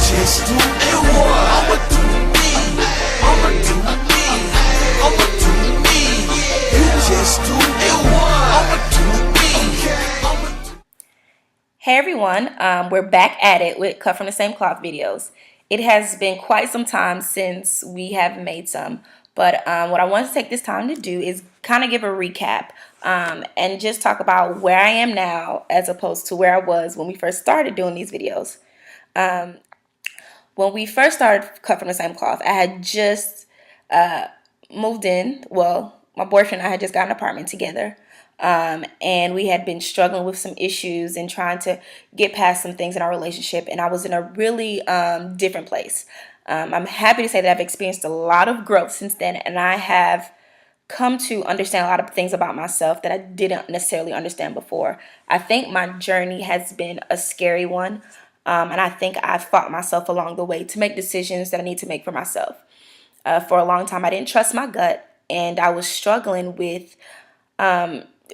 just do it. I'ma do me. I'ma do me. I'ma do me. You just do it. I'ma do me. Hey everyone, we're back at it with Cut from the Same Cloth videos. It has been quite some time since we have made some, but what I want to take this time to do is kind of give a recap and just talk about where I am now as opposed to where I was when we first started doing these videos. When we first started Cut from the Same Cloth, I had just moved in. Well, my boyfriend and I had just got an apartment together. And we had been struggling with some issues and trying to get past some things in our relationship. And I was in a really different place. I'm happy to say that I've experienced a lot of growth since then. And I have come to understand a lot of things about myself that I didn't necessarily understand before. I think my journey has been a scary one. And I think I've fought myself along the way to make decisions that I need to make for myself. For a long time, I didn't trust my gut. And I was struggling with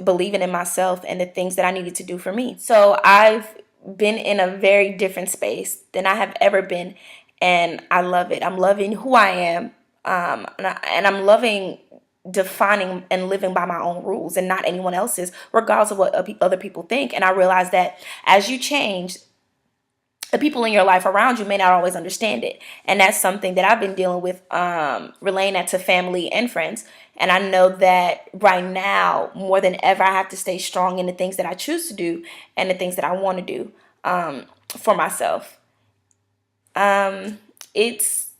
believing in myself and the things that I needed to do for me. So I've been in a very different space than I have ever been, and I love it. I'm loving who I am, and I'm loving defining and living by my own rules and not anyone else's, regardless of what other people think. And I realize that as you change, the people in your life around you may not always understand it. And that's something that I've been dealing with, relaying that to family and friends. And I know that right now, more than ever, I have to stay strong in the things that I choose to do and the things that I want to do for myself. It's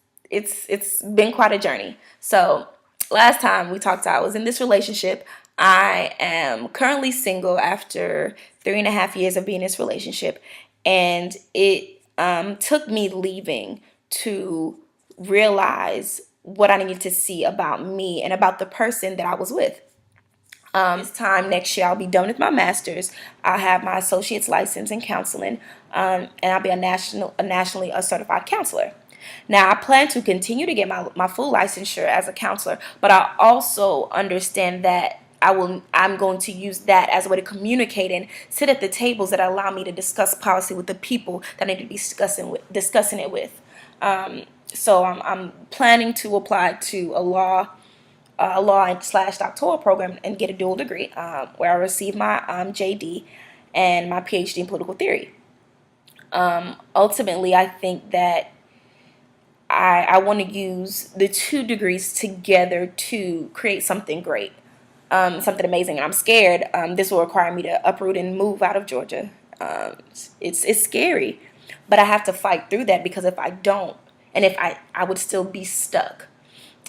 been quite a journey. So last time we talked, I was in this relationship. I am currently single after 3.5 years of being in this relationship. And it took me leaving to realize what I needed to see about me and about the person that I was with. This time next year, I'll be done with my master's. I'll have my associate's license in counseling, and I'll be a nationally certified counselor. Now, I plan to continue to get my full licensure as a counselor, but I also understand that I'm going to use that as a way to communicate and sit at the tables that allow me to discuss policy with the people that I need to be discussing it with. So I'm planning to apply to a law / doctoral program and get a dual degree, where I receive my JD and my PhD in political theory. Ultimately, I think that I want to use the 2 degrees together to create something great. Something amazing, and I'm scared. This will require me to uproot and move out of Georgia. It's scary, but I have to fight through that, because if I don't, and if I would still be stuck,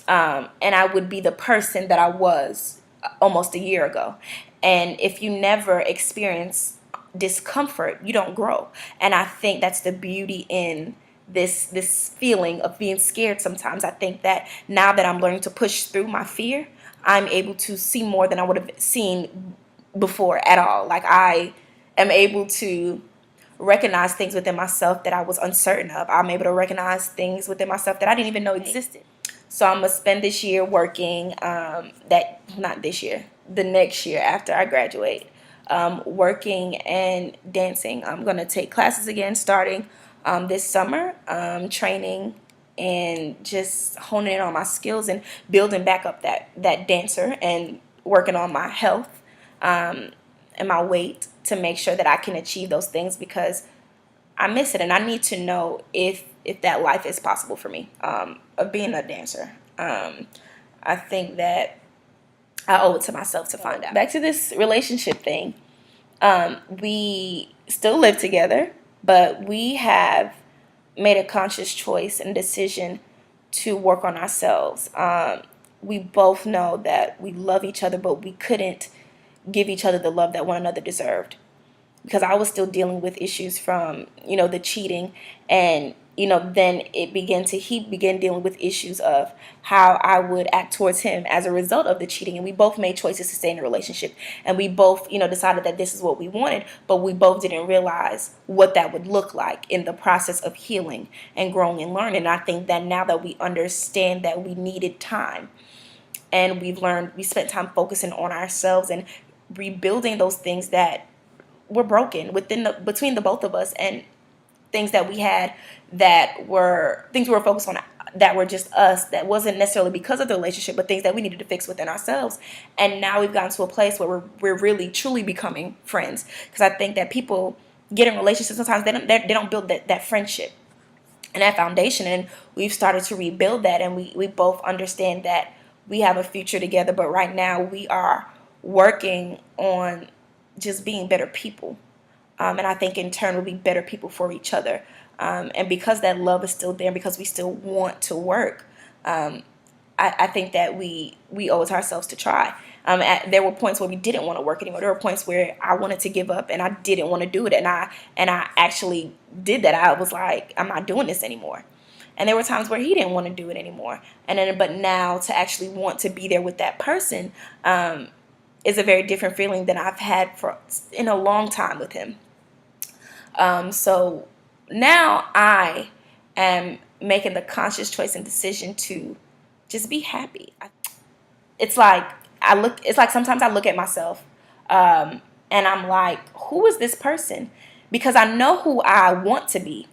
and I would be the person that I was almost a year ago. And if you never experience discomfort, you don't grow. And I think that's the beauty in this feeling of being scared sometimes. I think that now that I'm learning to push through my fear, I'm able to see more than I would have seen before at all. Like, I am able to recognize things within myself that I was uncertain of. I'm able to recognize things within myself that I didn't even know existed. So I'm going to spend this year working, the next year after I graduate, working and dancing. I'm going to take classes again starting this summer, training and just honing in on my skills and building back up that dancer, and working on my health and my weight to make sure that I can achieve those things, because I miss it and I need to know if that life is possible for me, of being a dancer. I think that I owe it to myself to find out. Back to this relationship thing. We still live together, but we have made a conscious choice and decision to work on ourselves. We both know that we love each other, but we couldn't give each other the love that one another deserved, because I was still dealing with issues from, the cheating, and, then he began dealing with issues of how I would act towards him as a result of the cheating. And we both made choices to stay in a relationship, and we both, decided that this is what we wanted, but we both didn't realize what that would look like in the process of healing and growing and learning. And I think that now that we understand that we needed time, and we spent time focusing on ourselves and rebuilding those things that were broken between the both of us. And things that we had that were things we were focused on that were just us, that wasn't necessarily because of the relationship, but things that we needed to fix within ourselves. And now we've gotten to a place where we're really truly becoming friends, because I think that people get in relationships sometimes they don't build that friendship and that foundation, and we've started to rebuild that, and we both understand that we have a future together, but right now we are working on just being better people. And I think in turn we'll be better people for each other. And because that love is still there, because we still want to work, I think that we owe it to ourselves to try. There were points where we didn't want to work anymore. There were points where I wanted to give up and I didn't want to do it. And I actually did that. I was like, I'm not doing this anymore. And there were times where he didn't want to do it anymore. But now to actually want to be there with that person is a very different feeling than I've had in a long time with him. So now I am making the conscious choice and decision to just be happy. It's like sometimes I look at myself, and I'm like, who is this person? Because I know who I want to be,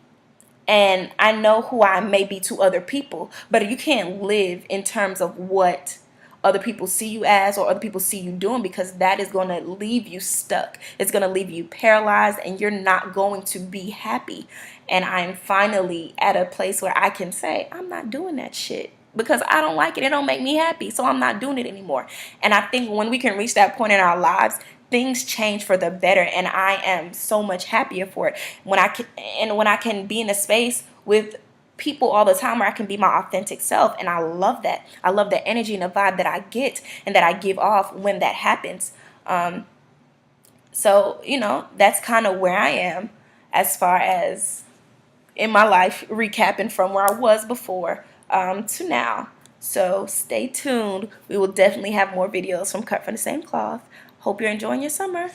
and I know who I may be to other people, but you can't live in terms of what other people see you as or other people see you doing, because that is going to leave you stuck. It's going to leave you paralyzed, and you're not going to be happy. And I'm finally at a place where I can say, I'm not doing that shit because I don't like it. It don't make me happy, so I'm not doing it anymore. And I think when we can reach that point in our lives, things change for the better, and I am so much happier for it when I can be in a space with people all the time where I can be my authentic self. And I love that. I love the energy and the vibe that I get and that I give off when that happens. So that's kind of where I am as far as in my life, recapping from where I was before to now. So stay tuned. We will definitely have more videos from Cut from the Same Cloth. Hope you're enjoying your summer.